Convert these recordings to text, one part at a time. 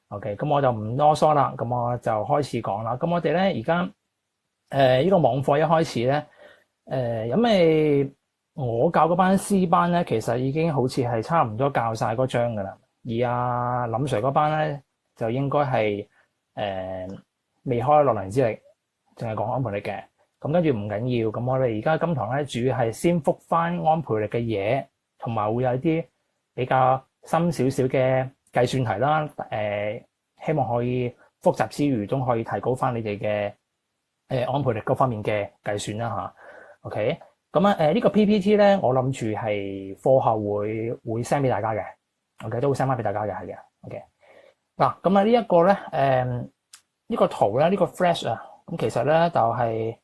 OK，咁我就唔囉嗦啦，咁我就開始講啦。咁我哋咧而家呢個網課一開始咧，因為我教嗰班 C 班咧，其實已經好似係差唔多教晒嗰章噶啦，而阿林 Sir 嗰班咧就應該係未開落能之力，淨係講安培力嘅。咁跟住唔緊要，咁我哋而家今堂咧主要係先復翻安培力嘅嘢，同埋會有啲比較深少少嘅計算題啦。希望可以複雜之餘都可以提高翻你哋嘅安培力嗰方面嘅計算啦嚇。OK，咁呢個 PPT 咧，我諗住係課後會 send 俾大家嘅。OK，都會 send 翻俾大家嘅，係嘅。OK，嗱咁呢一個咧呢個圖咧，呢個 Flash 啊，咁其實咧就係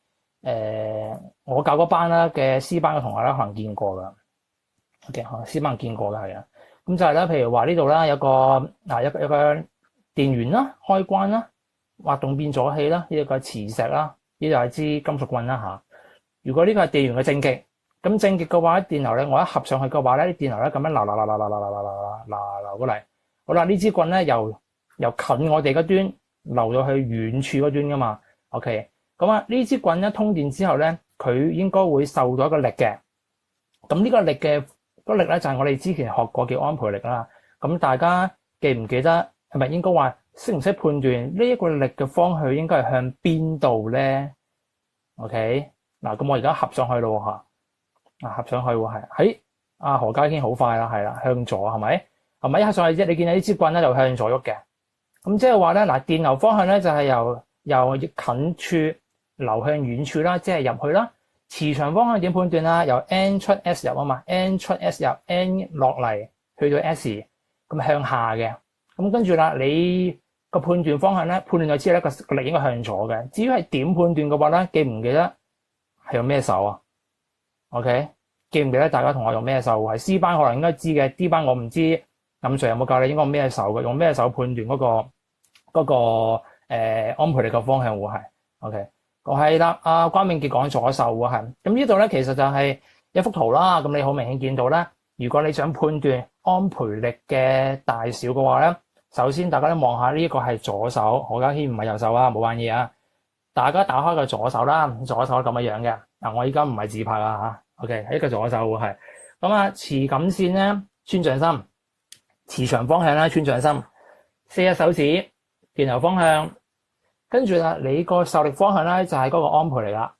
我教嗰班啦嘅 C 班嘅同學咧，可能見過噶。OK， C 班見過嘅係啊。咁就係咧，譬如話呢度啦，有個電源啦、開關啦、滑動變阻器啦，呢個磁石啦，呢就係支金屬棍啦嚇。如果呢個係電源嘅正極，咁正極嘅話，電流咧我一合上去嘅話咧，啲電流咧咁樣流過嚟。好啦，呢支棍咧由近我哋嗰端流到去遠處嗰端噶嘛。OK，咁呢支棍咧通電之後咧，佢應該會受到一個力嘅。咁呢個力嘅嗰力咧就係我哋之前學過嘅安培力啦。咁大家記唔記得？係咪應該話識唔識判斷呢一個力嘅方向應該係向邊度咧 ？OK， 嗱咁我而家合上去咯嚇，合上去喎係，阿何家軒好快啦，係啦，向左係咪？係咪一合上去啫？你見到呢支棍咧就向左喐嘅，咁即係話咧嗱，電流方向咧就係由近處流向遠處啦，即係入去啦。磁場方向點判斷啦？由 N 出 S 入啊嘛 ，N 出 S 入 ，N 落嚟去到 S， 咁向下嘅。咁跟住啦，你個判斷方向咧，判斷咗之後咧，個力應該向左嘅。至於係點判斷嘅話咧，記唔記得係用咩手啊 ？OK， 記唔記得大家同學用咩手？係 C 班可能應該知嘅 ，D 班我唔知。林 Sir 有冇教你應該用咩手嘅？用咩手判斷嗰個安培力嘅方向會係 OK？ 我係啦，阿關明傑講左手喎係。咁呢度咧其實就係一幅圖啦。咁你好明顯見到咧，如果你想判斷安培力嘅大小嘅話咧，首先大家都望下呢個係左手，何家軒唔係右手啊，冇玩嘢啊！大家打開個左手啦，左手咁樣嘅。嗱，我依家唔係自拍啊嚇 ，OK，係一個左手喎係。咁啊，磁感線咧穿掌心，磁場方向咧穿掌心，四隻手指電流方向，跟住啦，你個受力方向咧就係嗰個安培力啦。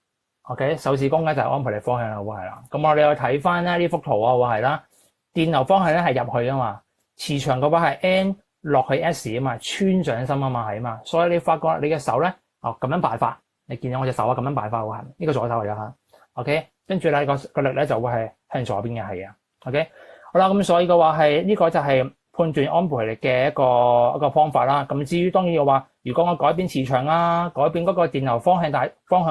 OK， 手指公咧就係安培力方向啦，會係啦。咁我哋去睇翻咧呢幅圖啊，會係啦，電流方向咧係入去啊嘛，磁場嘅話係 N。落去 S 啊嘛，穿掌心啊嘛，係啊嘛，所以你發覺你嘅手咧，咁樣擺法，你見到我隻手啊咁樣擺法喎，係呢個左手嚟㗎嚇 ，OK， 跟住咧個力咧就會係向左邊嘅係啊 ，OK， 好啦，咁所以嘅話係呢個就係判斷安培力嘅一個方法啦。咁至於當然嘅話，如果我改變磁場啦，改變嗰個電流方向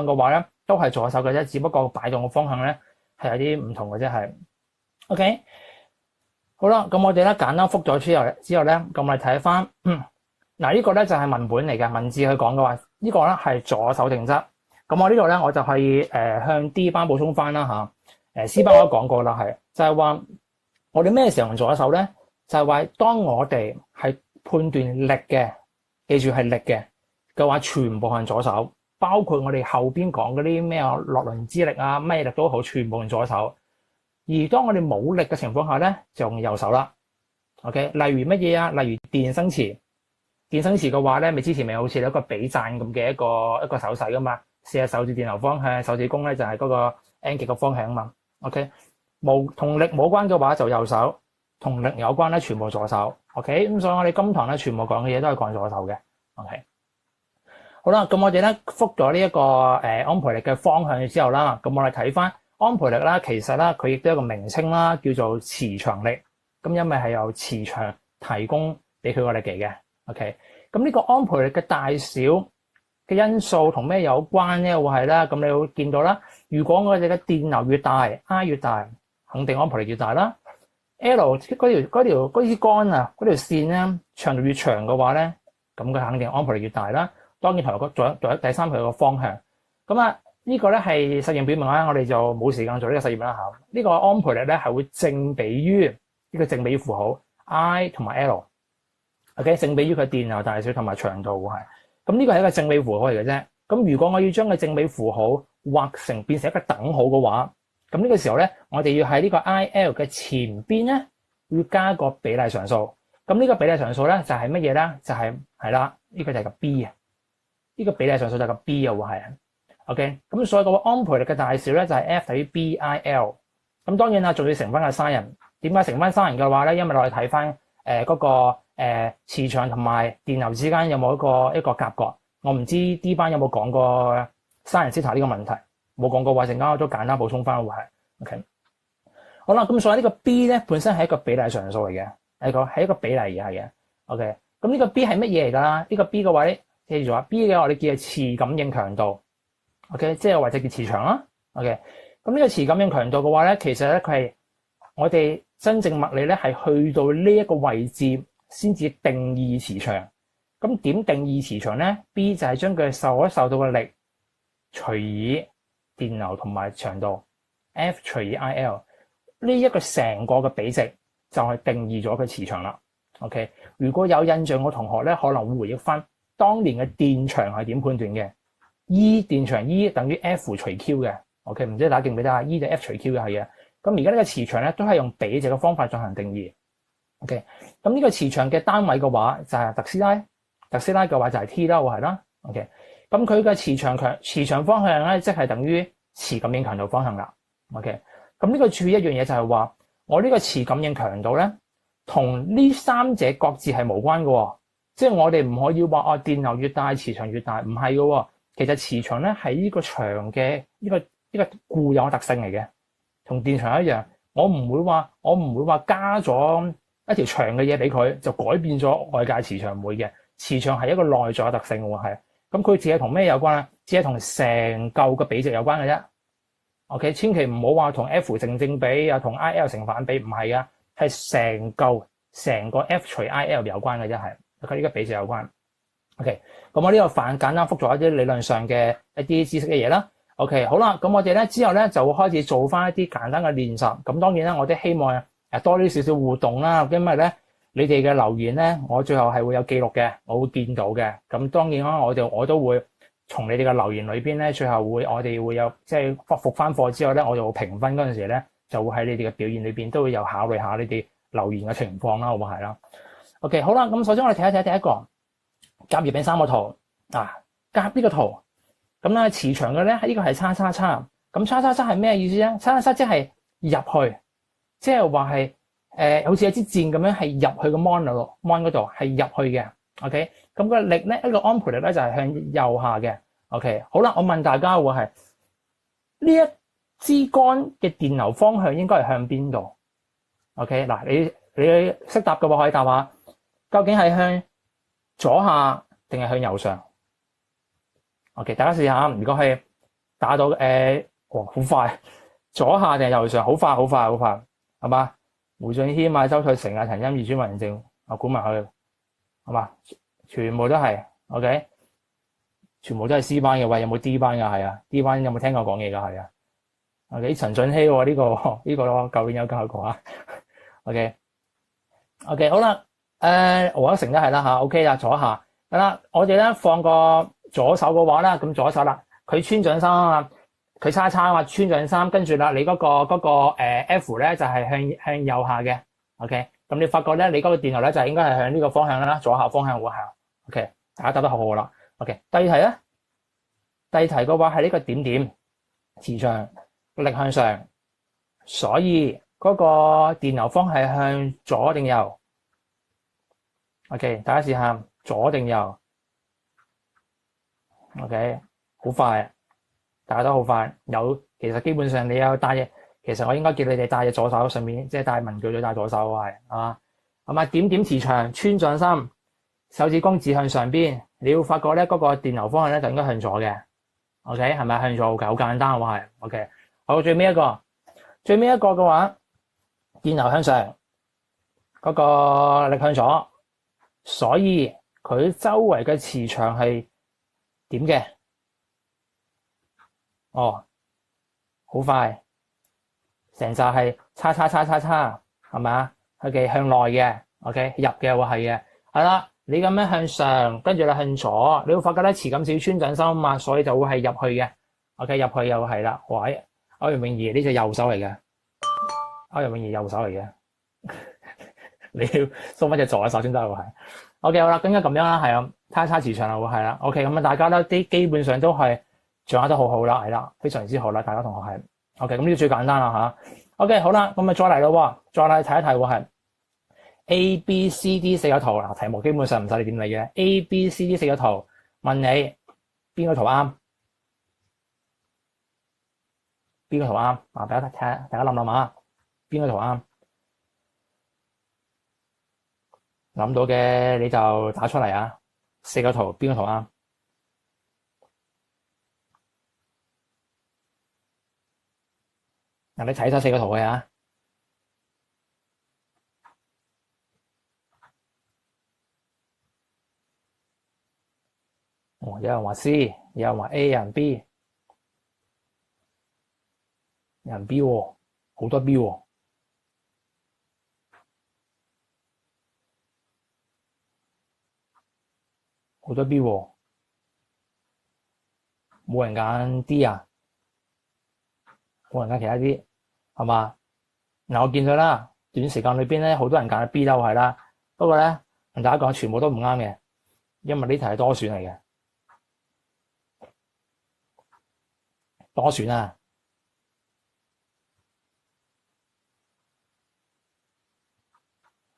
嘅話咧，都係左手嘅啫，只不過擺動嘅方向咧係有啲唔同嘅啫，係 OK。好啦，咁我哋咧簡單複咗之後咧，咁我哋睇翻，嗱呢個咧就係文本嚟嘅文字去講嘅話，呢個咧係左手定則。咁我呢度咧我就可以向 D 班補充翻啦嚇，C 班我都講過啦，係就係話我哋咩時候用左手咧？就係話當我哋係判斷力嘅，記住係力嘅話，全部向左手，包括我哋後邊講嗰啲咩洛倫茲力啊，咩力都好，全部用左手。而當我哋冇力嘅情況下咧，就用右手啦。OK， 例如乜嘢啊？例如電生詞，電生詞嘅話咧，咪之前咪好似有一個比讚咁嘅一個手勢噶嘛，四隻手指電流方向，手指公咧就係嗰個 N 極嘅方向啊嘛。OK， 同力冇關嘅話就右手，同力有關咧全部左手。OK， 咁所以我哋今堂咧全部講嘅嘢都係講左手嘅。OK， 好啦，咁我哋咧復咗呢一個安培力嘅方向之後啦，咁我哋睇翻。安培力啦，其實啦，佢亦都有一個名稱啦，叫做磁場力。咁因為係由磁場提供俾佢個力嚟嘅。OK，咁呢個安培力嘅大小嘅因素同咩有關咧？會係啦，咁你會見到啦。如果我哋嘅電流越大 ，I 越大，肯定安培力越大啦。L 嗰支杆啊，嗰條線咧長度越長嘅話咧，咁佢肯定安培力越大啦。當然同埋第三佢個方向。咁啊。呢個咧係實驗表明啦，我哋就冇時間做呢個實驗啦嚇。呢個安培力咧係會正比於呢個正比符號 I 同埋 L。OK， 正比於佢電流大小同埋長度係。咁呢個係一個正比符號嚟嘅啫。咁如果我要將個正比符號畫成變成一個等號嘅話，咁呢個時候咧，我哋要喺呢個 IL 嘅前邊咧，要加個比例常數。咁呢個比例常數咧就係乜嘢咧？就係啦，呢個就係個 B 啊。呢個比例常數就係個 B 啊，會係 OK。咁所以個安培力嘅大小咧就係 F 等於 BIL。咁當然啦，仲要乘翻個 sin。點解乘翻 sin 嘅話咧？因為我哋睇翻嗰個磁場同埋電流之間有冇一個夾角。我唔知 D 班有冇講過 sin theta 呢個問題，冇講過話，陣間我都簡單補充翻會係 OK。好啦，咁所以呢個 B 咧本身係一個比例常數嚟嘅，係一個比例而係嘅 OK。咁呢個 B 係乜嘢嚟㗎啦？呢個 B 嘅話咧，記住啊 B 嘅我哋叫係磁感應強度 OK， 即係或者叫磁場啦 OK。咁呢個磁感應強度嘅話咧，其實咧佢係我哋真正物理咧係去到呢一個位置先至定義磁場。咁點定義磁場咧 ？B 就係將佢受到嘅力除以電流同埋長度 ，F 除以 IL 呢一個成個嘅比值就係定義咗佢磁場啦。OK， 如果有印象嘅同學咧，可能會回憶翻當年嘅電場係點判斷嘅 ？E 電場 E 等於 F 除 Q 嘅。OK， 唔知大家記唔記得啊 ？E 就 F 除 Q 嘅係嘅。咁而家呢個磁場咧都係用比值嘅方法進行定義。OK， 咁呢個磁場嘅單位嘅話就係特斯拉。特斯拉嘅話就係 T 啦，會係啦。OK， 咁佢嘅磁場方向咧，即係等於磁感應強度方向啦。OK， 咁呢個注意一樣嘢就係話，我呢個磁感應強度咧，同呢三者各自係無關嘅。即係我哋唔可以話電流越大，磁場越大，唔係嘅。其實磁場咧係呢個場嘅呢個固有嘅特性嚟嘅，同電場一樣。我唔會話加咗一條長嘅嘢俾佢，就改變咗外界磁場，唔會嘅。磁場係一個內在嘅特性喎，係咁佢只係同咩有關咧？只係同成嚿嘅比值有關嘅啫。OK， 千祈唔好話同 F 成正比啊，同 IL 成反比，唔係啊，係成個 F 除 IL 有關嘅啫，係佢呢個比值有關。OK， 咁我呢個簡單複習一啲理論上嘅一啲知識嘅嘢啦。OK， 好啦，咁我哋咧之後咧就會開始做翻一啲簡單嘅練習。咁當然啦，我都希望多啲少少互動啦，因為咧。你哋嘅留言咧，我最後係會有記錄嘅，我會見到嘅。咁當然啦，我都會從你哋嘅留言裏邊咧，最後我哋會有即係復翻課之後咧，我就會評分嗰陣時咧，就會喺你哋嘅表現裏邊都會有考慮下你哋留言嘅情況啦，好唔好係啦 ？OK， 好啦，咁首先我哋睇一睇第一個甲、乙、丙三個圖啊，甲呢個圖咁咧磁場嘅咧，呢個係叉叉叉，咁叉叉叉係咩意思咧？叉叉叉即係入去，即係話係。好似一支箭咁樣係入去個 mon 嗰度係入去嘅 ，OK， 咁個力咧，一個安培力咧就係向右下嘅 ，OK， 好啦，我問大家會係呢一支杆嘅電流方向應該係向邊度 ？OK， 嗱，你識答嘅話可以答下，究竟係向左下定係向右上 ？OK， 大家試下，如果係打到好快，左下定係右上？好快，係嘛？胡俊軒啊、周翠成啊、陳欣怡、朱文正，我估埋佢，好嘛？全部都係 OK， 全部都係 C 班嘅。喂，有冇 D 班噶？係啊 ，D 班有冇聽我講嘢噶？係啊。OK， 陳俊熙喎，呢個舊年有教過啊。OK， 好啦，黃一成都係啦吓 OK 啦，左下係啦。我哋咧放個左手嘅話啦，咁左手啦，佢穿上衫啊。佢叉叉啊嘛，穿上衫，跟住啦，你嗰個F 咧就係向右下嘅 ，OK， 咁你發覺咧，你嗰個電流咧就應該係向呢個方向啦，左下方向會係 ，OK， 大家答得好好啦 ，OK， 第二題咧，第二題嘅話係呢個點點磁場力向上，所以嗰個電流方係向左定右 ？OK， 大家試下左定右 ，OK， 好快。大家都好快，其實基本上你有帶嘢，其實我應該叫你哋帶嘢左手上面，即係帶文具都帶左手係嘛？咁啊點點磁場穿上心，手指公指向上邊，你要發覺咧嗰個電流方向咧就應該向左嘅 ，OK 係咪向左嘅？好簡單喎係 ，OK 好，最尾一個嘅話，電流向上，嗰個力向左，所以佢周圍嘅磁場係點嘅？哦，好快，成紮係叉，係咪啊？佢嘅向內嘅 ，OK 入嘅話係嘅，係啦，你咁樣向上，跟住你向左，你會發覺咧持咁少穿掌心啊嘛，所以就會係入去嘅。OK，入去又係啦。喂，歐陽永儀呢隻右手嚟嘅，歐陽永儀右手嚟嘅，你要鬆翻隻左手先得喎係。OK，好啦，咁應該咁樣啦，係啊，他差磁場啦，會係啦。OK，咁啊，大家咧啲基本上都係掌握得好好啦，係啦，非常之好啦，大家同學係。OK，咁呢個最簡單啦吓。OK，好啦，咁啊再嚟咯，再嚟睇一睇喎係。A、B、C、D 四個圖嗱，題目基本上唔使你點理嘅。A、B、C、D 四個圖，問你邊個圖啱？邊個圖啱？嗱，大家睇下，大家諗諗下，邊個圖啱？諗到嘅你就打出嚟啊！四個圖，邊個圖啱？嗱，你睇晒四個圖嘅啊！哦，有人話 C，有人話 A，有人 B，有人 B 喎，好多 B 喎，好多 B 喎，冇人揀 D 啊，冇人揀其他啲，係嘛？嗱，我見到啦，短時間裏邊咧，好多人揀 B 啦，係啦。不過咧，同大家講，全部都唔啱嘅，因為呢題係多選嚟嘅，多選啊！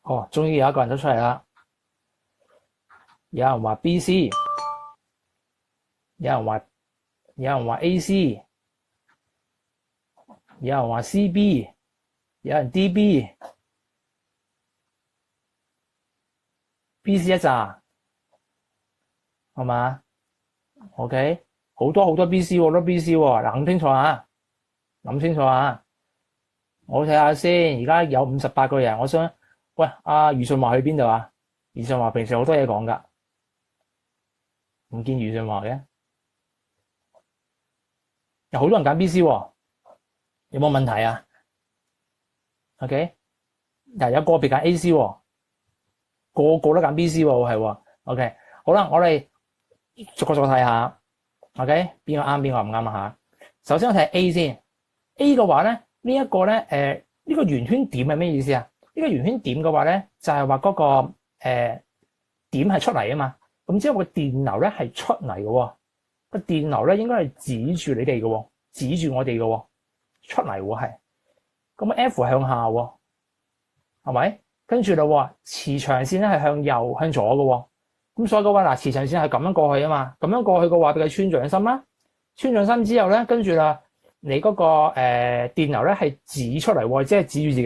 哦，終於有一個人都出嚟啦！有人話 B.C， 有人話 A.C， 有人話 C.B， 有人 D.B，B.C 一紮，係嘛？OK，好多 B.C 喎，好多 B.C 喎，嗱，諗清楚啊，諗清楚啊！我睇下先，而家有58個人，我想，喂，阿余順華去邊度啊？余順華平時好多嘢講噶，唔見余順華嘅，有好多人揀 B.C 喎，有冇問題啊？OK，嗱，有個別揀 A.C 喎，個個都揀 B.C 喎，係喎。OK，好啦，我哋逐個睇下。OK，邊個啱邊個唔啱啊吓？首先我睇 A 先。A 嘅話咧，呢一個咧，呢個圓圈點係咩意思啊？呢個圓圈點嘅話咧，就係話嗰個誒點係出嚟啊嘛。咁即係個電流咧係出嚟嘅，個電流咧應該係指住你哋嘅，指住我哋嘅，出嚟喎係。咁 F 向下喎，係咪？跟住啦，磁場線咧係向右向左嘅，咁所以嘅話嗱，磁場線係咁樣過去啊嘛，咁樣過去嘅話，佢穿掌心啦，穿掌心之後咧，跟住啦，你嗰個電流咧係指出嚟，即係指住自己，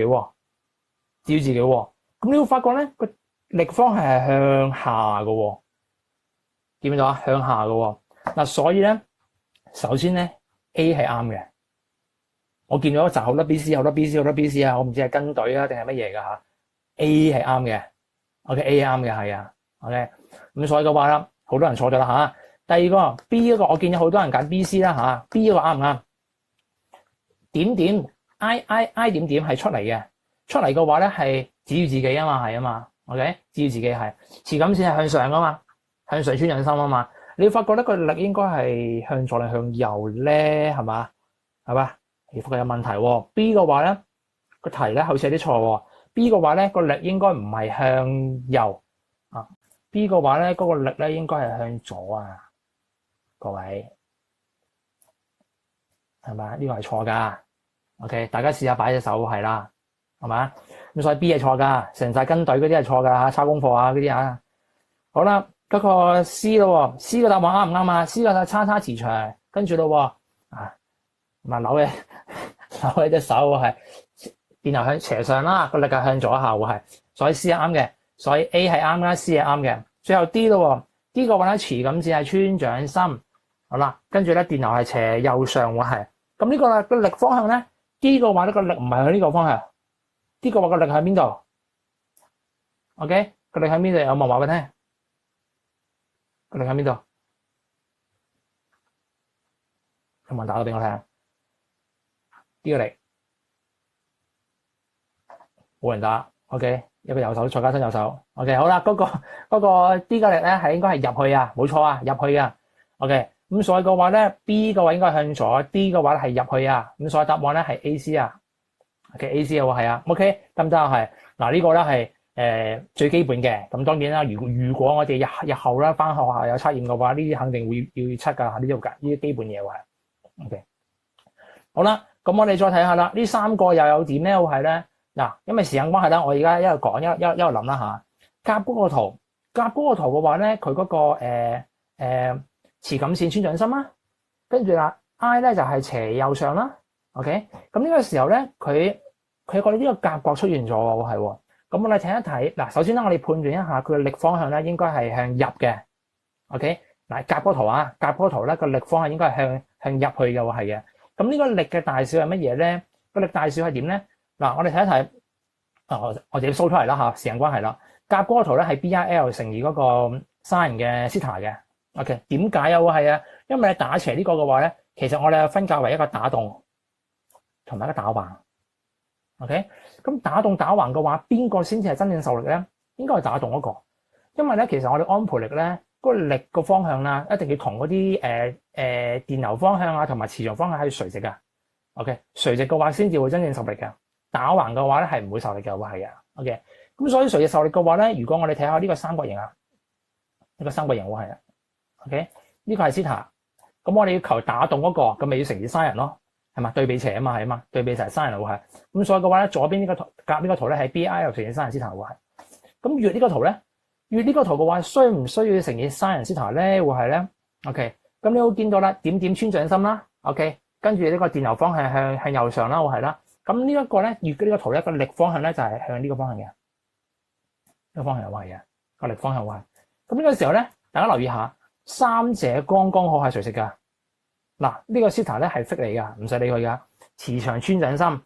指住自己。咁你會發覺咧個力方係向下嘅，見唔見到啊？向下嘅嗱，所以咧，首先咧 A 係啱嘅。我見到就好多 B.C， 好多 B.C， 好多 B.C 啊！我唔知係跟隊啊定係乜嘢噶吓。A 係啱嘅，OK，A 係啱嘅，係啊，OK。咁所以嘅話啦，好多人錯咗啦吓。第二個 B 嗰個，我見有好多人揀 B.C 啦吓。B 嗰個啱唔啱？點點 I 點點係出嚟嘅，出嚟嘅話咧係指住自己啊嘛，係啊嘛，OK，指住自己係磁感線係向上噶嘛，向上穿掌心啊嘛。你會發覺咧個力應該係向左定向右咧，係嘛？係嘛？而復有問題喎。B 嘅話咧個題咧好似有啲錯喎。B 嘅話咧個力應該唔係向右啊。B 嘅話咧嗰個力咧應該係向左啊。各位係咪？呢個係錯噶。OK，大家試下擺隻手係啦，係嘛？咁所以 B 係錯噶，成晒跟隊嗰啲係錯噶吓，抄功課啊嗰啲啊。好啦，嗰個 C 咯，C 嘅答案啱唔啱啊？C 嘅叉磁場，跟住咯啊，咁啊扭嘅隻手係電流向斜上啦，個力係向左下喎係，所以 C 係啱嘅，所以 A 係啱啦 ，C 係啱嘅。最後 D 咯，D 個話咧磁感線係穿掌心，好啦，跟住咧電流係斜右上喎係，咁呢個個力方向咧 D 個話呢個力唔係向呢個方向，D 個話個力喺邊度 ？OK， 個力喺邊度？有冇話俾你聽？個力喺邊度？有冇人打個俾我聽？呢個力冇人打 ，OK。一個右手再加伸右手。OK， 好啦，嗰個 D 嘅力咧係應該係入去啊，冇錯啊，入去啊。OK， 咁所以嘅話咧 B 嘅話應該向左 ，D 嘅話咧係入去啊。咁所以答案咧係 AC 啊。OK，AC 嘅話係啊。OK， 得唔得啊？係嗱，呢個咧係最基本嘅。咁當然啦，如果我哋日後咧翻學校有測驗嘅話，呢啲肯定會要測㗎，呢啲基本嘢喎係。OK， 好啦，咁我哋再睇下啦，呢三個又有點咧會係咧嗱，因為時間關係啦，我而家一路講一路諗啦嚇。夾嗰個圖嘅話咧，佢嗰個磁感線穿準心啦，跟住啦 I 咧就係斜右上啦。OK， 咁呢個時候咧，佢覺得呢個夾角出現咗喎，係喎。咁我哋睇一睇嗱，首先咧我哋判斷一下佢嘅力方向咧，應該係向入嘅。OK， 嗱夾嗰圖啊，夾嗰圖咧個力方向應該係向入去嘅喎，係嘅。咁呢個力嘅大小係乜嘢咧？個力大小係點咧？嗱，我哋睇一睇我自己 show 出嚟啦嚇，時間關係啦。夾嗰個圖咧係 BIL 乘以嗰個 sin 嘅 θ 嘅。OK， 點解啊？會係啊？因為你打斜呢個嘅話咧，其實我哋分隔為一個打戙同埋一個打橫。OK， 咁打戙打橫嘅話，邊個先至係真正受力咧？應該係打戙嗰個，因為咧其實我哋安培力咧嗰個力個方向啦，一定要同嗰啲電流方向啊同埋磁場方向係垂直㗎。OK， 垂直嘅話先至會真正受力嘅，打橫嘅話咧係唔會受力嘅，會係啊。OK， 咁所以垂直受力嘅話咧，如果我哋睇下呢個三角形啊，呢個三角形會係啊。OK， 呢個係 θ， 咁我哋要求打戙嗰個，咁咪要乘以 sin 咯。係嘛，對比斜啊嘛，係嘛，對比就係 sin 會係。咁所以嘅話咧，左邊呢個圖夾呢個圖咧係 BIL 乘以 sin θ 會係。咁越呢個圖咧，越呢個圖嘅話，需唔需要乘以 sin θ 咧？會係咧。OK， 咁你會見到啦，點點穿準心啦。OK， 跟住呢個電流方向向右上啦，會係啦。咁呢一個咧，越呢個圖咧個力方向咧就係向呢個方向嘅，呢個方向會係嘅個力方向會係。咁呢個時候咧，大家留意下，三者剛剛好係垂直㗎。嗱，呢個 θ 咧係 fix 嚟㗎，唔使理佢㗎。磁場穿準心、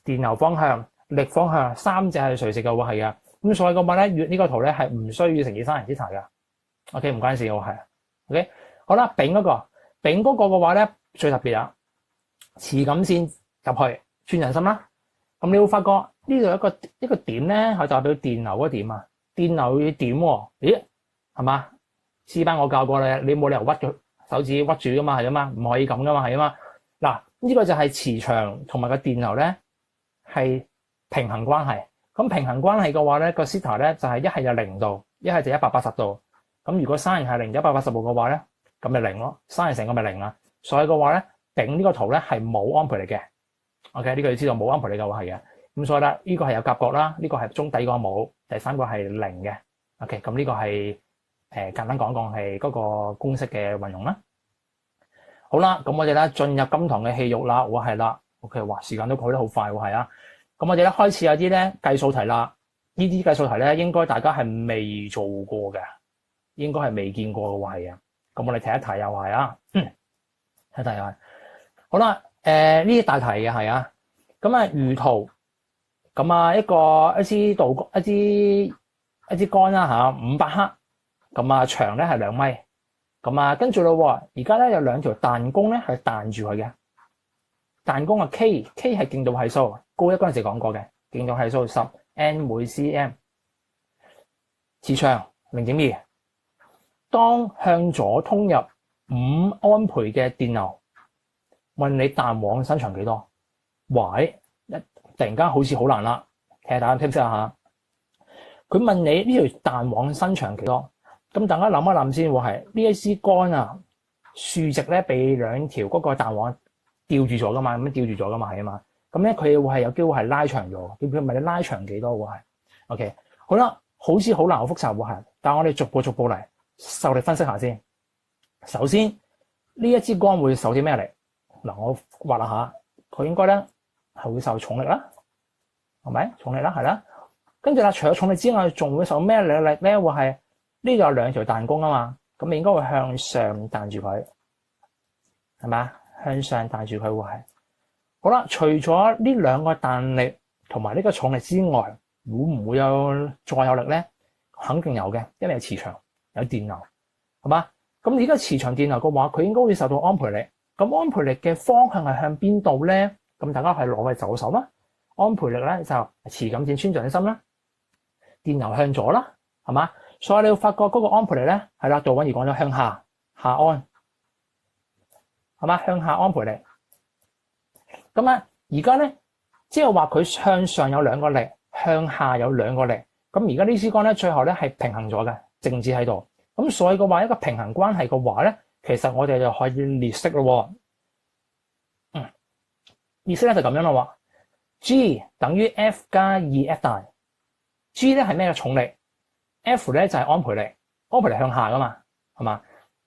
電流方向、力方向三者係垂直嘅喎，係啊。咁所以嘅話咧，越呢個圖咧係唔需要乘以 sin θ 㗎。OK， 唔關事嘅喎，係。OK， 好啦，丙嗰個嘅話咧最特別啊，磁感線入去穿準心啦。咁你會發覺呢度一個點咧係代表電流嗰點啊，電流點喎，咦係嘛？C 班我教過你，你冇理由屈咗手指屈住噶嘛，係啊嘛，唔可以咁噶嘛，係啊嘛。嗱，呢個就係磁場同埋個電流咧係平衡關係。咁平衡關係嘅話咧，個 θ 咧就係一係就0度，一係就180度。咁如果 sin 係0 180度嘅話咧，咁咪0咯，sin 成個咪0啦。所以嘅話咧，丙呢個圖咧係冇安培力嘅。OK， 呢個要知道冇安培力嘅話係嘅。咁所以咧，呢個係有夾角啦，呢個係中底個冇，第三個係0嘅。OK， 咁呢個係簡單講係嗰個公式嘅運用啦。好啦，咁我哋咧進入今堂嘅戲肉啦，係啦。OK， 哇，時間都過得好快喎，係啊。咁我哋咧開始有啲咧計數題啦。呢啲計數題咧，應該大家係未做過嘅，應該係未見過嘅喎，係啊。咁我哋睇一題又係啊，睇題又係。好啦，呢啲大題嘅係啊。咁啊，魚圖，咁啊一支桿啦嚇，500克，咁啊長咧係2米，咁啊跟住咯，而家咧有兩條彈弓咧係彈住佢嘅。彈弓啊 K 係勁度係數，高一嗰陣時講過嘅，勁度係數10 N 每 cm， 磁場 0.2， 當向左通入5安培嘅電流，問你彈簧伸長幾多？喂，突然間好似好難啦，睇下大家聽唔聽下。佢問你呢條彈簧伸長幾多？咁大家諗一諗先，會係呢一支桿啊，豎直咧被兩條嗰個彈簧吊住咗噶嘛，咁樣吊住咗噶嘛，係啊嘛。咁咧佢會係有機會係拉長咗，佢問你拉長幾多會係 ？OK， 好啦，好似好難好複雜會係，但係我哋逐步嚟受力分析下先。首先呢一支桿會受啲咩力？嗱，我畫啦下，佢應該咧係會受重力啦，係咪？重力啦，係啦。跟住啦，除咗重力之外，仲會受咩力咧？會係呢度有兩條彈弓啊嘛，咁你應該會向上彈住佢，係咪？向上彈住佢會係。好啦，除咗呢兩個彈力同埋呢個重力之外，會唔會再有力咧？肯定有嘅，因為有磁場有電流，係嘛？咁而家磁場電流嘅話，佢應該會受到安培力。咁安培力嘅方向係向邊度咧？咁大家係攞嚟走手啦。安培力咧就磁感線穿準心啦。電流向左啦，係嘛？所以你要發覺嗰個安培力咧，係啦，杜韻儀講咗向下安，係嘛？向下安培力。咁啊，而家咧，即係話佢向上有兩個力，向下有兩個力。咁而家呢支桿咧，最後咧係平衡咗嘅，靜止喺度。咁所以嘅話，一個平衡關係嘅話咧，其實我哋就可以列式咯。列式咧就咁樣咯。G 等於 F 加 2F 大。G 咧係咩嘅重力 ？F 咧就係安培力，安培力向下噶嘛，係嘛？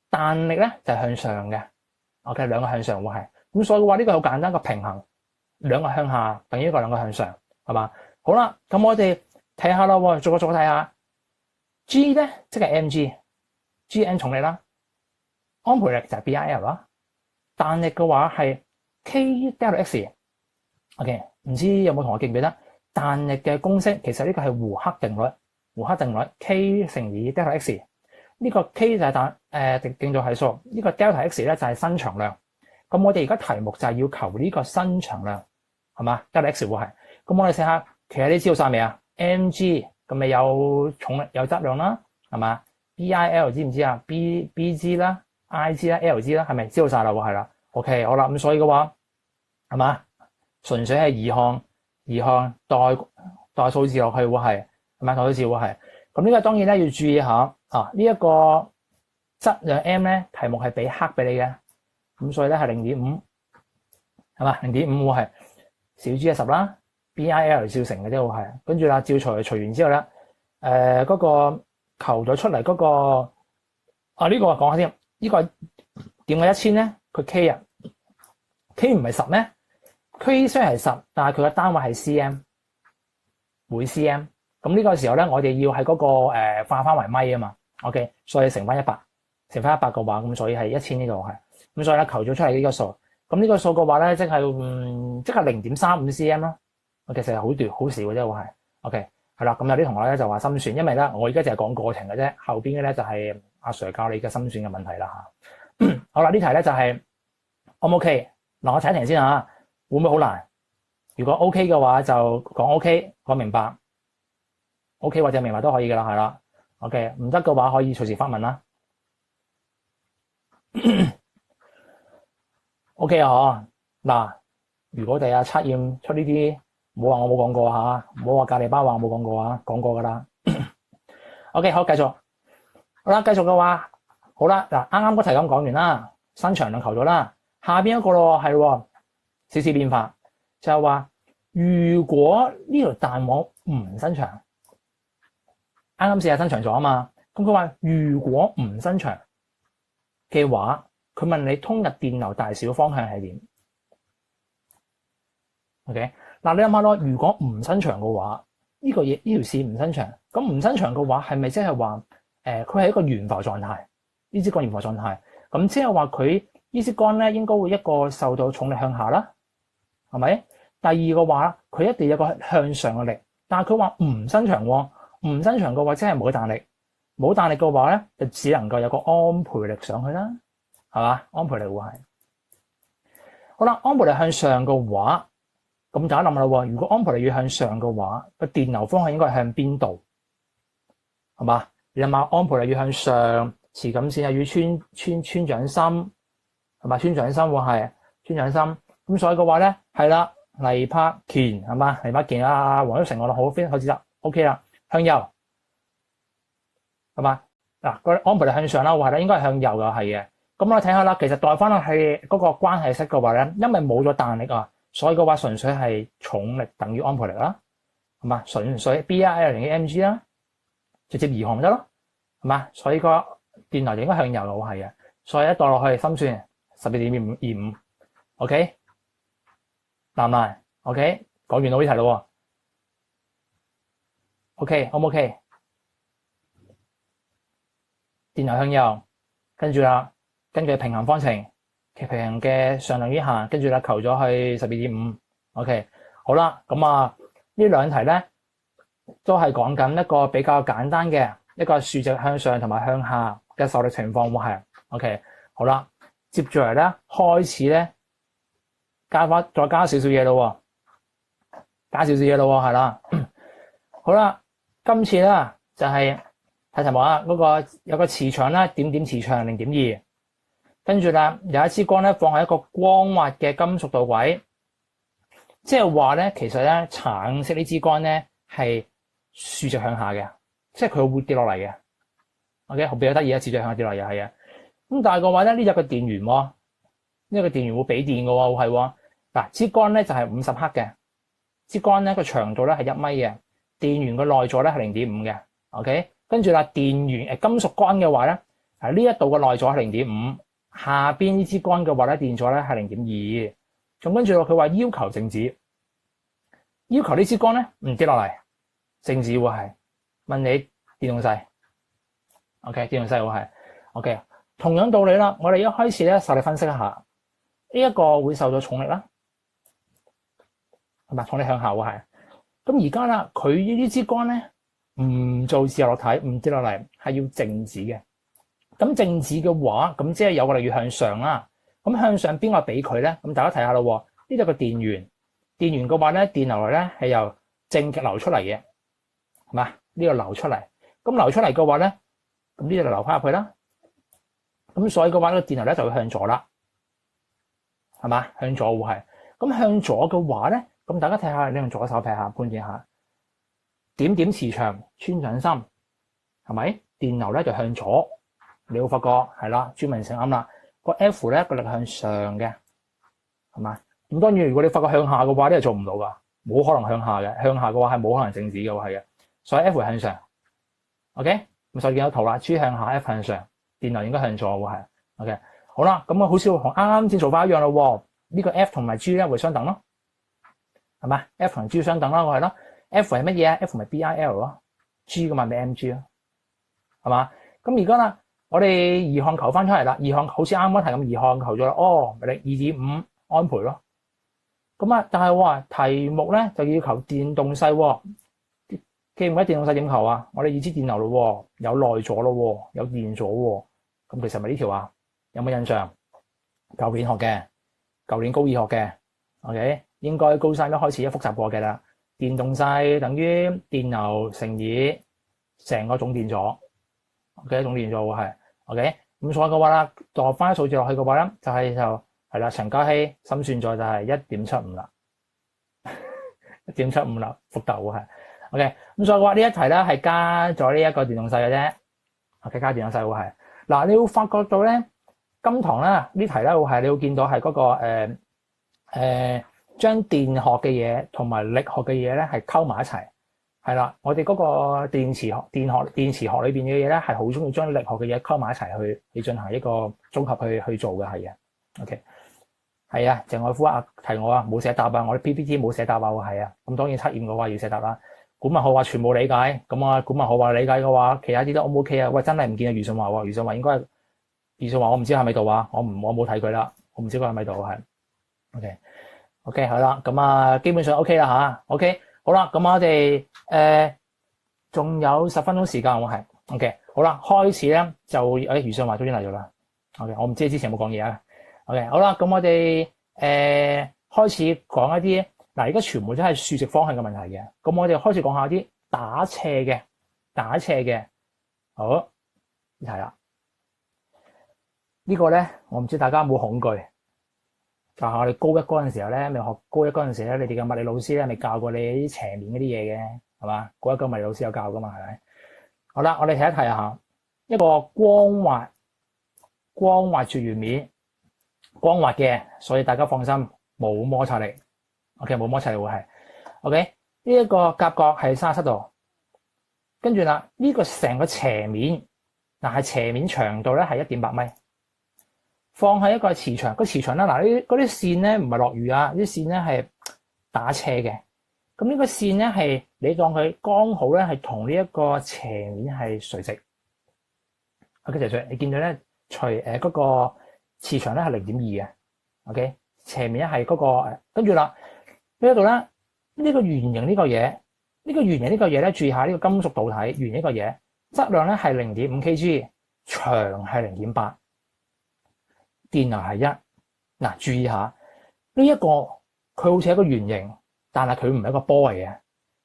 彈力咧就係向上嘅。OK， 兩個向上會係。咁所以嘅話，呢個好簡單個平衡，兩個向下等於一個兩個向上，係嘛？好啦，咁我哋睇下啦，逐個睇下。G 咧即係 mg，Gn 重力啦，安培力就係 BIL 啦，彈力嘅話係 K delta x。OK， 唔知有冇同學記唔記得彈力嘅公式？其實呢個係胡克定律，胡克定律 K 乘以 delta x。呢個 K 就係徑度係數，呢個 delta x 咧就係伸長量。咁我哋而家題目就係要求呢個伸長量，係嘛？delta x 會係。咁我哋試下，其實你知道晒未啊？mg 咁咪有重力有質量啦，係嘛？BIL 知唔知啊？BG 啦 ，IG 啦，LG 啦，係咪知道晒啦？係啦。OK， 好啦，咁所以嘅話係嘛？純粹係移項代數字落去會係咪？代數字會係。咁呢個當然咧要注意下啊！呢一個質量 M 咧，題目係俾黑俾你嘅，咁所以咧係 0.5 係嘛？0.5 會係小 G 係10啦。BIL 照成嘅啫，會係跟住啦，照除完之後咧，嗰個求咗出嚟嗰個呢個講下先，呢個點解1000咧？佢 K 啊 ，K 唔係10咩？K 雖然係10，但係佢嘅單位係 cm， 每 cm。咁呢個時候咧，我哋要喺嗰個化翻為米啊嘛。OK， 所以乘翻100嘅話，咁所以係1000呢度係。咁所以咧求咗出嚟呢個數，咁呢個數嘅話咧，即係 0.35 cm 咯。其實係好短好少嘅啫，會係 OK 係啦。咁有啲同學咧就話心算，因為咧我而家就係講過程嘅啫，後邊嘅咧就係阿 Sir 教你嘅心算嘅問題啦嚇。好啦，呢題咧就係 O 唔 OK？ 嗱，我睇一題先嚇，會唔會好難？如果 OK 嘅話就講 OK， 講明白 OK 或者明白都可以㗎啦，係啦。OK， 唔得嘅話可以隨時發問啦。OK 啊，嗱，如果第日測驗出呢啲。唔好話我冇講過嚇，唔好話隔離班話我冇講過啊，講過㗎啦。OK， 好，繼續。好啦，繼續嘅話，好啦，嗱，啱啱嗰題咁講完啦，伸長量求咗啦，下邊一個咯係少少變化，就係話如果呢條彈網唔伸長，啱啱試下伸長咗啊嘛，咁佢話如果唔伸長嘅話，佢問你通入電流大小方向係點 ？OK。嗱，你諗下咯，如果唔伸長嘅話，呢個嘢呢條線唔伸長，咁唔伸長嘅話，係咪即係話佢係一個懸浮狀態？呢支桿懸浮狀態，咁即係話佢呢支桿咧應該會一個受到重力向下啦，係咪？第二嘅話，佢一定有一個向上嘅力，但係佢話唔伸長喎，唔伸長嘅話即係冇彈力，冇彈力嘅話咧就只能夠有個安培力上去啦，係嘛？安培力會係好啦，安培力向上嘅話。咁大家諗下啦，如果安培力要向上嘅話，個電流方向應該係向邊度？係嘛？你諗下，安培力要向上，磁感線又要穿掌心，係嘛？穿掌心喎係穿掌心。咁所以嘅話咧，係啦，黎柏堅係嘛？黎柏堅啊，黃旭成我好非常之得 OK 啦，向右係嘛？嗱，個安培力向上啦，話咧應該係向右嘅係嘅。咁我睇下啦，其實代翻落去嗰個關係式嘅話咧，因為冇咗彈力啊。所以嘅話，純粹係重力等於安培力啦，係嘛？純粹 BIL 等於 mg 啦，直接移項得咯，係嘛？所以個電流就應該向右嘅話係嘅，所以一代落去心算12.25，OK， 難唔難 ？OK， 講完到呢題咯 ，OK，O 唔 OK？ 電流向右，跟住啦，根據平衡方程。其平衡嘅上量以下，跟住啦求咗去12.5 ，OK， 好啦，咁啊呢兩題咧都係講緊一個比較簡單嘅一個豎直向上同埋向下嘅受力情況會係 OK， 好啦，接住嚟咧開始咧再加少少嘢咯，加少少嘢咯，係啦，好啦，今次啦就係睇題目啊，嗰個有個磁場啦，點點磁場0.2，跟住啦有一支光咧放喺一個光滑嘅金屬導軌，即係話咧其實咧橙色呢支光咧係豎直向下嘅，即係佢會跌落嚟嘅。OK， 好比較得意啊，豎直向下跌落嚟係啊。咁但係個話咧呢有個電源喎，呢個電源會俾電嘅喎，係喎。嗱，支光咧就係50克嘅，支光咧個長度咧係1米嘅，電源個內座咧係0.5嘅。OK， 跟住啦，電源金屬光嘅話咧，呢一度嘅內座係0.5，下邊呢支光嘅話咧電座咧係0.2。咁跟住佢話要求靜止，要求呢支光咧唔跌落嚟，靜止會係問你電動勢。OK， 電動勢會係 OK。同樣道理啦，我哋一開始咧受力分析一下，呢一個會受到重力啦，係咪重力向下會係？咁而家啦，佢呢支光咧唔做自由落體，唔跌落嚟，係要靜止嘅。咁靜止嘅話，咁即係有個力要向上啦。咁向上邊個俾佢咧？咁大家睇下咯，呢度個電源，電源嘅話咧，電流嚟咧係由正極流出嚟嘅，係嘛？呢個流出嚟，咁流出嚟嘅話咧，咁呢度就流翻入去啦。咁所以嘅話，呢個電流咧就會向左啦，係嘛？向左會係。咁向左嘅話咧，咁大家睇下，你用左手劈下，判斷下，點點磁場穿上心，係咪？電流咧就向左，你會發覺係啦，朱文成啱啦。個 F 咧個力向上嘅，係嘛？咁當然如果你發覺向下嘅話，呢係做唔到噶，冇可能向下嘅。向下嘅話係冇可能靜止嘅，係嘅。所以 F 向上 ，OK。咁所以見到圖啦，G 向下 ，F 向上。電流應該向左喎，係 OK。好啦，咁啊好似同啱啱先做法一樣咯。呢個 F 同埋 G 咧會相等咯，係嘛 ？F 同 G 相等啦，我係咯。F 係乜嘢啊 ？F 咪 BIL 咯，G 嘅嘛咪 MG 咯，係嘛？咁而家啦，我哋二項求翻出嚟啦，二項好似啱啱提咁，二項求咗啦。哦，咪你2.5安培咯。咁啊，但係話題目咧就要求電動勢喎。記唔記得電動勢點求啊？我哋已知電流咯，有內阻咯，有電阻喎。咁其實咪呢條啊？有冇印象？舊年學嘅，舊年高二學嘅 ，OK， 應該高三一開始一複習過嘅啦。電動勢等於電流乘以成個總電阻 ，OK， 總電阻係 OK。咁所以嘅話啦，度翻數字落去嘅話咧，就係啦。陳嘉熙心算在就係 1.75 啦，1.75啦，復斗係。OK， 咁所以嘅話呢一題咧係加咗呢一個電動勢嘅啫。OK， 加電動勢會係嗱，你會發覺到咧今堂咧呢題咧會係你會見到係嗰個將電學嘅嘢同埋力學嘅嘢咧係溝埋一齊係啦。我哋嗰個電磁學裏邊嘅嘢咧係好中意將力學嘅嘢溝埋一齊去進行一個綜合去做嘅係嘅。OK， 係啊，鄭愛夫啊提我啊冇寫答啊，我啲 PPT 冇寫答啊，係啊，咁當然測驗嘅話要寫答啦。古文浩話全部理解，咁啊古文浩話理解嘅話，其他啲都 O 唔 OK 啊？喂，真係唔見啊！余順華喎，余順華應該余順華，我唔知喺咪度啊？我冇睇佢啦，我唔知佢喺咪度係。OK， 好啦，咁啊基本上 OK 啦吓 OK， 好啦，咁我哋仲有10分鐘時間，我係 OK， 好啦，開始咧就余順華終於嚟咗啦。OK， 我唔知之前有冇講嘢啊。OK， 好啦，咁我哋開始講一啲。嗱，而家全部都係豎直方向嘅問題嘅，咁我哋開始講下啲打斜嘅，好，呢題啦。呢個咧，我唔知大家有冇恐懼，就係我哋高一嗰陣時候咧，咪學高一嗰陣時咧，你哋嘅物理老師咧，咪教過你啲斜面嗰啲嘢嘅，係嘛？高一個物理老師有教噶嘛，係咪？好啦，我哋睇一睇下一個光滑絕緣面，光滑嘅，所以大家放心，冇摩擦力。OK， 冇摩擦力會係 OK。呢一個夾角係37度，跟住啦，呢個成個斜面嗱係斜面長度咧係1.8米，放喺一個磁場，個磁場啦嗱，呢嗰啲線咧唔係落雨啊，啲線咧係打斜嘅。咁呢個線咧係你當佢剛好咧係同呢一個斜面係垂直。OK， 就你見到咧，除嗰個磁場咧係0.2嘅 OK， 斜面係嗰個跟住啦。呢一度咧，呢個圓形呢個嘢，呢個圓形呢個嘢咧，注意下呢個金屬導體圓形呢個嘢，質量咧係0.5 kg，長係0.8，電流係1。嗱，注意下呢一個，佢好似係一個圓形，但係佢唔係一個波嚟嘅，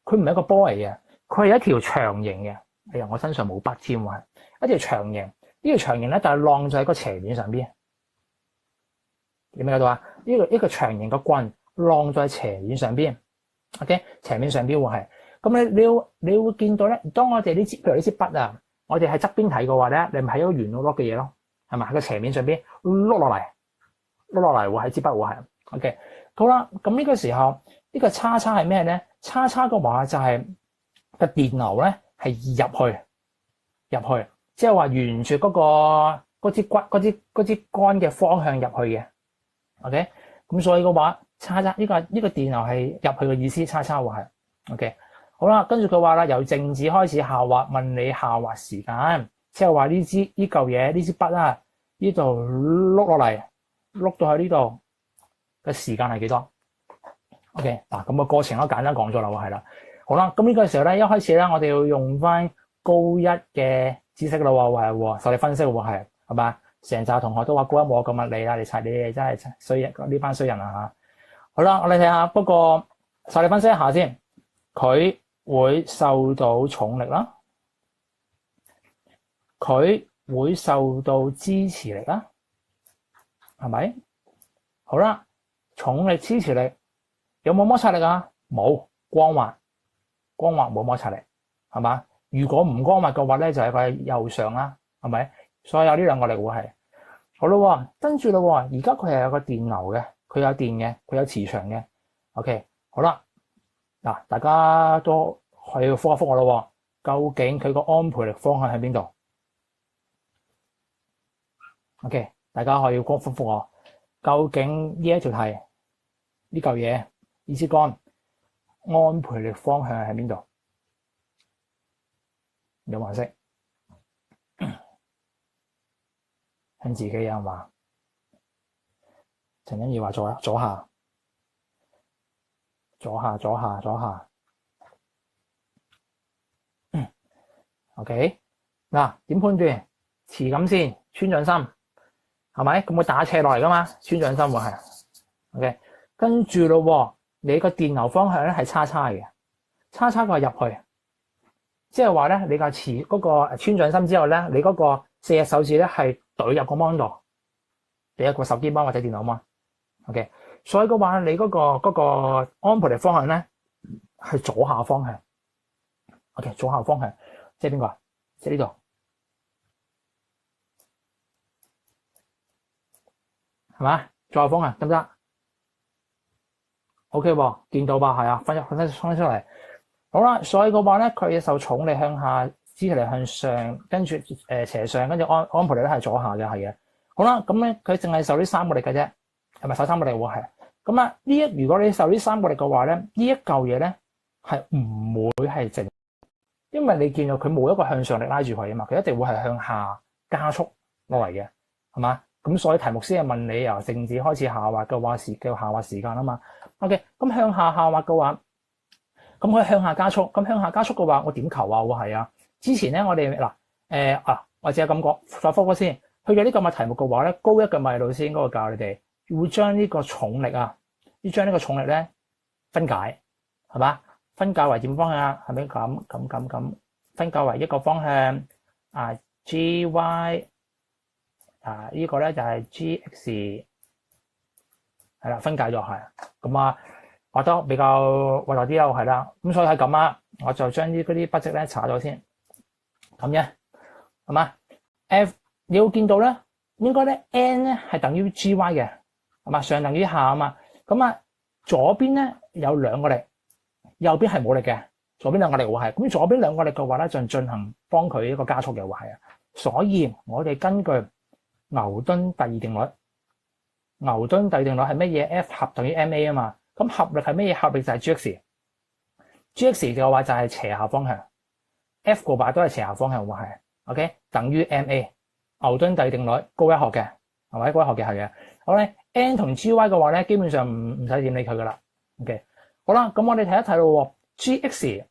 佢唔係一個波嚟嘅，佢係一條長形嘅。哎呀，我身上冇筆添喎，一條長形。呢條長形咧就係晾咗喺個斜面上邊。你明唔明到啊？呢個長形嘅棍晾咗喺斜面上邊。OK， 斜面上邊會係咁你會見到咧。當我哋譬如呢支筆啊，我哋喺側邊睇嘅話咧，你咪係一個圓碌碌嘅嘢咯，係咪喺個斜面上邊碌落嚟會喺支筆會係 OK。好啦，咁呢個時候呢個叉叉係咩咧？叉叉嘅話就係個電流咧係入去，即係話沿住嗰支杆嘅方向入去嘅。OK， 咁所以嘅話叉叉呢個電流係入去嘅意思，叉叉會係 OK。好啦，跟住佢話啦，由靜止開始下滑，問你下滑時間，即係話呢嚿嘢呢支筆啊，呢度碌落嚟碌到去呢度嘅時間係幾多 ？OK， 嗱咁個過程我簡單講咗啦，係啦。好啦，咁呢個時候咧，一開始咧，我哋要用翻高一嘅知識啦，係受力分析係嘛？成紮同學都話高一冇咁物理啦，你哋真係衰人，呢班衰人啊嚇！好啦，我哋睇下，不過受力分析一下先，佢會受到重力啦，佢會受到支持力啦，係咪？好啦，重力、支持力有冇摩擦力啊？冇，光滑冇摩擦力，係嘛？如果唔光滑嘅話咧，就係個右上啦，係咪？所以有呢兩個力會係好咯。跟住咯，而家佢係有個電流嘅，佢有電嘅，佢有磁場嘅。OK， 好啦，嗱，大家都可以復一復我咯。究竟佢個安培力方向喺邊度 ？OK， 大家可以復復我。究竟呢一條題呢嚿嘢呢支杆安培力方向喺邊度？有冇人識？向自己啊嘛？陳欣怡話左下。OK， 嗱，點判斷？磁感線穿掌心係咪？咁會打斜落嚟噶嘛？穿掌心會係 OK。跟住咯，你個電流方向咧係叉叉嘅，叉叉個入去，即係話咧你個嗰個穿掌心之後咧，你嗰個四隻手指咧係懟入個 mon 度，你一個手機 mon 或者電腦 mon。OK， 所以嘅話你嗰個安培力方向咧係左下方向。OK， 左下方向即係邊個啊？即係呢度係嘛？左下方向得唔得？OK 喎，見到吧？係啊，分出嚟。好啦，所以嘅話咧，佢受重力向下，支持力向上，跟住斜上，跟住安培力咧係左下嘅，係嘅。好啦，咁咧佢淨係受呢三個力嘅啫，係咪受三個力喎？係。咁啊，如果你受呢三個力嘅話咧，呢一嚿嘢咧係唔會係靜，因為你見到佢冇一個向上力拉住佢啊嘛，佢一定會係向下加速落嚟嘅，係嘛？咁所以題目先係問你由靜止開始下滑嘅話叫下滑時間啊嘛。OK， 咁向下滑嘅話，咁佢向下加速，咁向下加速嘅話，我點求啊？會係啊？之前咧我哋我只係咁講，再復嗰先。去咗呢個物題目嘅話咧，高一嘅物理老師應該會教你哋，會將呢個重力啊，要將呢個重力咧分解，係嘛？分解為點方向啊？係咪咁？分解為一個方向啊 ，G Y 啊，呢個咧就係 G X 係啦，分解咗係咁啊，畫得比較核突啲又係啦。咁所以係咁啊，我就將嗰啲筆跡咧查咗先，咁嘅係嘛 ？F 你會見到咧，應該咧 N 咧係等於 G Y 嘅，係嘛？上等於下啊嘛。咁啊，左邊咧有兩個力，右邊係冇力嘅。左邊兩個力會係咁，左邊兩個力嘅話咧，就進行幫佢一個加速嘅會係啊。所以我哋根據牛頓第二定律，牛頓第二定律係乜嘢 ？F 合等於 ma 啊嘛。咁合力係乜嘢？合力就係 Gx 嘅話就係斜下方向 ，F 個話都係斜下方向會係 OK 等於 ma。牛頓第二定律高一學嘅係咪？高一學嘅係嘅。好咧 ，N 同 Gy 嘅話咧，基本上唔使點理佢噶啦。OK， 好啦，咁我哋睇一睇咯。Gx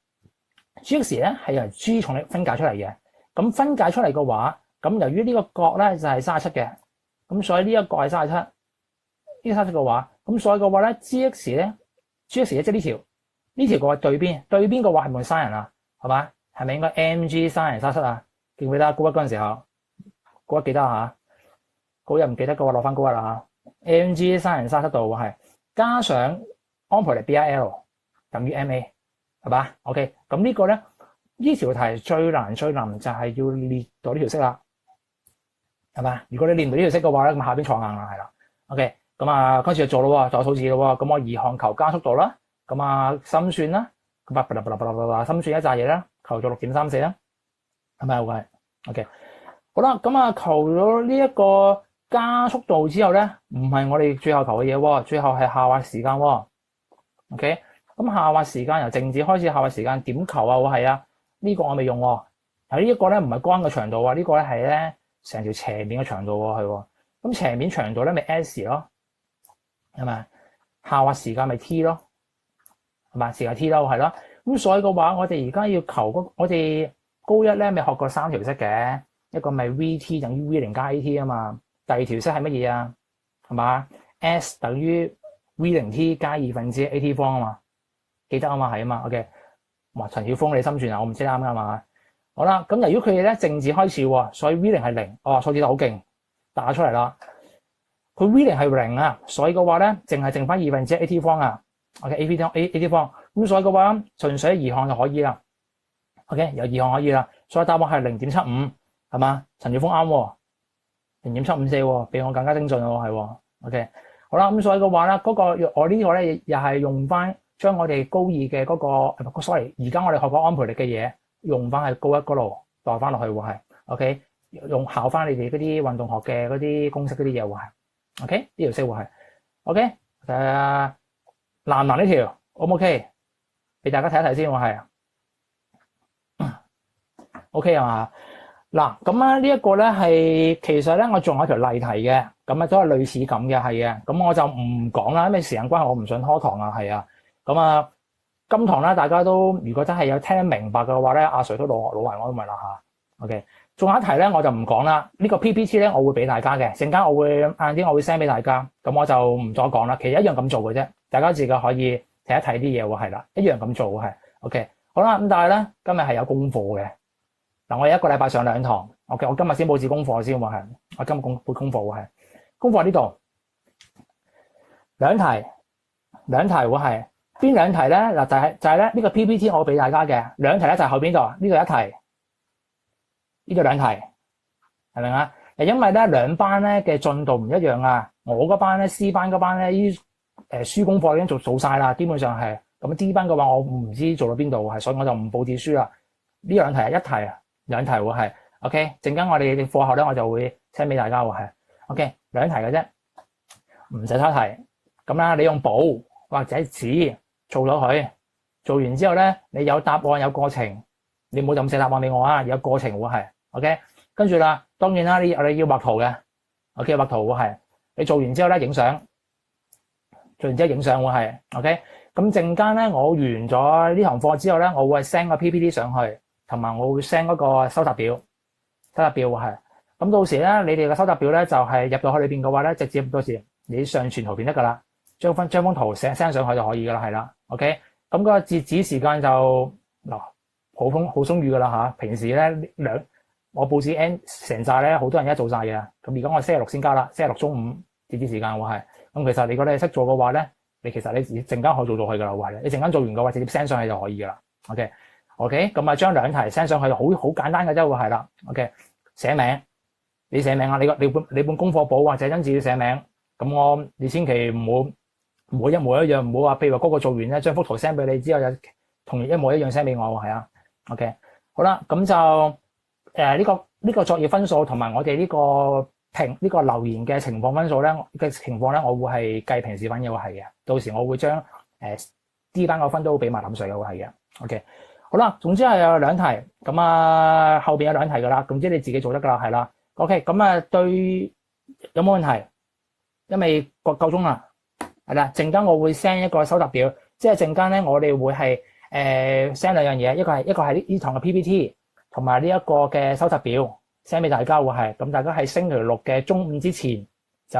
咧係由 G 重力分解出嚟嘅。咁分解出嚟嘅話，咁由於呢個角咧就係37嘅，咁所以呢一個係37，呢個37嘅話，咁所以嘅話咧 Gx 咧即係呢條嘅話對邊嘅話係咪 sin 啊？係嘛？係咪應該 MG3037啊？記唔記得高一嗰陣時候？高一記得嚇，高一唔記得嘅話落翻高一啦嚇。MG3037度係加上安培力 BIL 等於 MA 係嘛？OK，咁呢個咧呢條題最難就係要列到呢條式啦，係嘛？如果你練唔到呢條式嘅話咧，咁下邊錯硬啦，係啦。OK，咁啊開始就做咯喎，做數字咯喎。咁我移項求加速度啦，咁啊心算啦，咁心算一紮嘢啦，求做6.34啦，係咪會？OK，好啦，咁啊求咗呢一個加速度之後咧，唔係我哋最後求嘅嘢喎，最後係下滑時間喎。OK，咁下滑時間由靜止開始，下滑時間點求啊？會係啊？呢個我未用喎。呢一個咧唔係光嘅長度啊，呢個咧係咧成條斜面嘅長度喎，係喎。咁斜面長度咧咪 S 咯，係咪？下滑時間咪 T 咯，係咪？時間 T 咯，係咯。咁所以嘅話，我哋而家要求我哋高一咧咪學過3條式嘅，一個咪 VT 等於 V 零加 AT 啊嘛。第二條式係乜嘢啊？係嘛 ？S 等於 V 零 T 加2分之 AT 方啊嘛，記得啊嘛，係啊嘛。OK， 哇，陳曉峰你心算啊，我唔知啱啱嘛。好啦，咁由於佢哋咧靜止開始喎，所以 V 零係0，哦，數字就好勁，打出嚟啦。佢 V 零係0啊，所以嘅話咧，淨係剩翻2分之 AT 方啊。OK，AT 方，咁所以嘅話，純粹移項就可以啦。OK， 由移項可以啦，所以答案係0.75，係嘛？陳曉峰啱喎，0.754喎，比我更加精進喎，係喎。OK， 好啦，咁所以嘅話咧，嗰個我呢個咧又係用翻將我哋高二嘅嗰個 sorry， 而家我哋學過安培力嘅嘢，用翻喺高一嗰度代翻落去喎，係 OK， 用考翻你哋嗰啲運動學嘅嗰啲公式嗰啲嘢喎，係 OK， 呢條式喎係 OK， 難唔難呢條 O 唔 OK？ 俾大家睇一睇先喎，係 OK 係嘛？嗱，咁啊呢一個咧係其實咧我仲有一條例題嘅，咁啊都係類似咁嘅，係嘅。咁我就唔講啦，因為時間關係我唔想拖堂啊，係啊。咁啊今堂咧大家都如果真係有聽得明白嘅話咧，阿 Sir 都老埋我都咪啦嚇。OK， 仲有一題咧我就唔講啦。呢個 PPT 咧我會俾大家嘅，陣間我會晏啲我會 send 俾大家，咁我就唔再講啦。其實一樣咁做嘅啫，大家自己可以睇一睇啲嘢喎，係啦，一樣咁做喎係。OK， 好啦，咁但係咧今日係有功課嘅。嗱，我哋一個禮拜上2堂 ，OK， 我今日先佈置功課先喎，係，我今日佈功課喎，係，功課呢度兩題會係邊兩題咧？嗱，就係咧呢個 PPT 我俾大家嘅兩題咧就係後邊度，呢度一題，呢度兩題，係咪啊？因為咧兩班咧嘅進度唔一樣啊，我嗰班咧 C 班嗰班咧依書功課已經做晒啦，基本上係，咁 D 班嘅話我唔知做到邊度係，所以我就唔佈置書啦。呢兩題係一題啊。兩題會係 OK， 陣間我哋課後咧我就會 send 俾大家會係 OK， 兩題嘅啫，唔使抄題。咁啦，你用簿或者紙做咗佢，做完之後咧，你有答案有過程，你唔好就咁寫答案俾我啊，有過程會係 OK。跟住啦，當然啦，你要畫圖嘅 OK， 畫圖會係你做完之後咧影相，做完之後影相會係 OK。咁陣間咧我完咗呢堂課之後咧，我會 send 個 PPT 上去。同埋我會 send 嗰個收集表係，咁到時咧你哋嘅收集表咧就係入到去裏邊嘅話咧，直接到時你上傳圖片得噶啦，將幅圖 send 上去就可以噶啦，係啦 OK。咁個截止時間就嗱好鬆裕噶啦嚇，平時咧我佈置 N 成紮咧好多人一做晒嘅，咁而家我星期6先加啦，星期6中午截止時間會係，咁其實如果你識做嘅話咧，你其實你陣間可以做到去噶啦會係，你陣間做完嘅話直接 send 上去就可以噶啦 OK， 咁啊將兩題 send 上去，好簡單嘅啫，會係啦。OK， 寫名，你寫名啊，你本功課簿或者因字要寫名。咁你千祈唔好一模一樣，唔好話譬如話嗰個做完咧，將幅圖 send 俾你之後就同一模一樣 send 俾我，係啊。OK， 好啦，咁就呢個作業分數同埋我哋呢個留言嘅情況分數咧我會係計平時分嘅會係嘅。到時我會將D 班個分都俾埋林 Sir 嘅會係嘅。OK。好啦，總之係有兩題，咁啊後邊有兩題噶啦，總之你自己做得噶啦，係啦。OK， 咁啊對有冇問題？因為夠鐘啦，係啦。陣間我會 send 一個收集表，即係陣間咧我哋會係send 兩樣嘢，一個係呢堂嘅 PPT，同埋呢一個嘅收集表 send 俾大家會係，咁大家喺星期6嘅中午之前就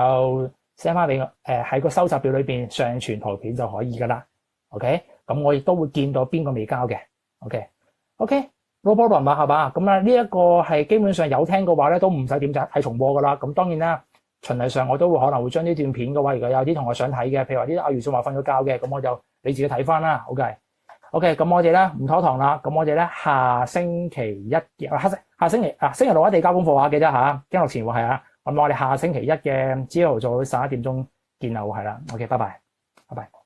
send 翻俾我，喺個收集表裏邊上傳圖片就可以噶啦。OK， 咁我亦都會見到邊個未交嘅。OK， OK，no problem 啊，係嘛？咁啊，呢一個係基本上有聽嘅話咧，都唔使點睇重播噶啦。咁當然啦，循例上我都會可能會將呢段片嘅話，如果有啲同學想睇嘅，譬如話啲阿余少華瞓咗覺嘅，咁我就你自己睇翻啦。OK，咁我哋咧唔拖堂啦。咁我哋咧下星期一嘅下星期星期六一定交功課啊，記得嚇，經絡前喎係啊。咁我哋下星期一嘅朝頭早11點鐘見啦，係啦。OK，拜拜。